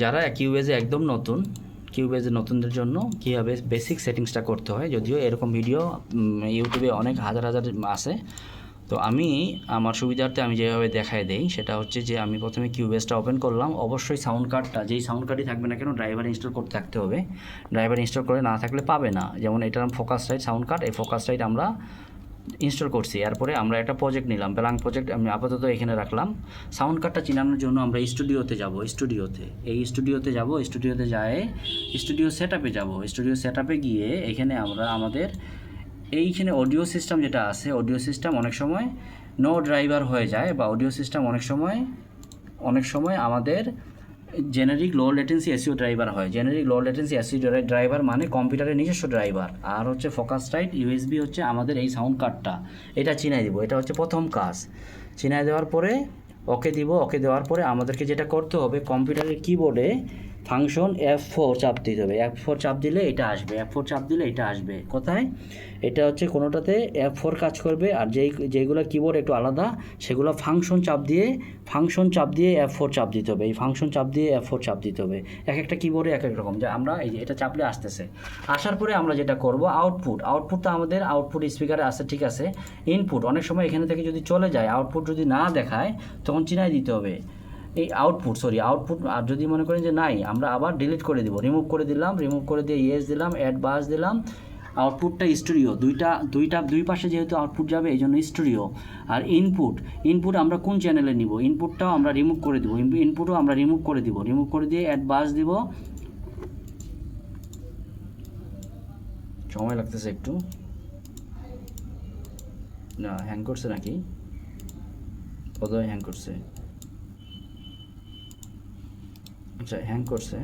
যারা কিউবেজে একদম নতুন, কিউবেজে নতুনদের জন্য কীভাবে বেসিক সেটিংসটা করতে হয়, যদিও এরকম ভিডিও ইউটিউবে অনেক হাজার হাজার আছে। তো আমি আমার সুবিধার্থে আমি যেভাবে দেখায় দেই সেটা হচ্ছে যে আমি প্রথমে কিউবেজটা ওপেন করলাম। অবশ্যই সাউন্ড কার্ডটা, যেই সাউন্ড কার্ডই থাকবে না কেন, ড্রাইভার ইনস্টল করতে থাকতে হবে। ড্রাইভার ইনস্টল করে না থাকলে পাবে না। যেমন এটার নাম ফোকাস লাইট সাউন্ড কার্ড, এই ফোকাস লাইট আমরা ইনস্টল করছি। এরপরে আমরা একটা প্রজেক্ট নিলাম, ব্ল্যাঙ্ক প্রজেক্ট আমি আপাতত এখানে রাখলাম। সাউন্ড কার্ডটা চিনানোর জন্য আমরা স্টুডিওতে যাব। স্টুডিওতে যাব, স্টুডিওতে যায় স্টুডিও সেট আপে যাবো। স্টুডিও সেট আপে গিয়ে এখানে আমরা আমাদের এইখানে অডিও সিস্টেম যেটা আছে, অডিও সিস্টেম অনেক সময় নো ড্রাইভার হয়ে যায়, বা অডিও সিস্টেম অনেক সময় আমাদের জেনারিক লো লেটেন্সি এসইও ড্রাইভার হয়। জেনারিক লো লেটেন্সি এসইও ড্রাইভার মানে কম্পিউটারের নিজস্ব ড্রাইভার। আর হচ্ছে ফোকাস লাইট ইউএসবি হচ্ছে আমাদের এই সাউন্ড কার্ডটা, এটা চিনাই দিব। এটা হচ্ছে প্রথম কাজ। চিনাই দেওয়ার পরে ওকে দিব। ওকে দেওয়ার পরে আমাদেরকে যেটা করতে হবে, কম্পিউটারের কিবোর্ডে ফাংশন F4 চাপ দিতে হবে। F4 চাপ দিলে এটা আসবে, F4 চাপ দিলে এটা আসবে। কোথায়? এটা হচ্ছে কোনোটাতে F4 কাজ করবে, আর যেইগুলো কিবোর্ড একটু আলাদা সেগুলো ফাংশন চাপ দিয়ে F4 চাপ দিতে হবে। এই ফাংশন চাপ দিয়ে F4 চাপ দিতে হবে। এক একটা কিবোর্ডে এক এক রকম। যে আমরা এই যে এটা চাপলে আসতেছে। আসার পরে আমরা যেটা করব, আউটপুটটা আমাদের আউটপুট স্পিকারে আসে, ঠিক আছে। ইনপুট অনেক সময় এখানে থেকে যদি চলে যায়, আউটপুট যদি না দেখায়, তখন চিনাই দিতে হবে এই আউটপুট। আর যদি মনে করেন যে নাই, আমরা আবার ডিলিট করে দিব, রিমুভ করে দিলাম। রিমুভ করে দিয়ে ইয়েস দিলাম, অ্যাড বাস দিলাম। আউটপুটটা স্টুডিও, দুই পাশে যেহেতু আউটপুট যাবে এই জন্য স্টুডিও। আর ইনপুট আমরা কোন চ্যানেলে নিব, ইনপুটটাও আমরা রিমুভ করে দিব। ইনপুটও আমরা রিমুভ করে দিব। রিমুভ করে দিয়ে অ্যাড বাস দিব। সময় লাগতেছে একটু, না হ্যাং করছে নাকি, বোধহয় হ্যাং করছে। আচ্ছা, হ্যাং করছে।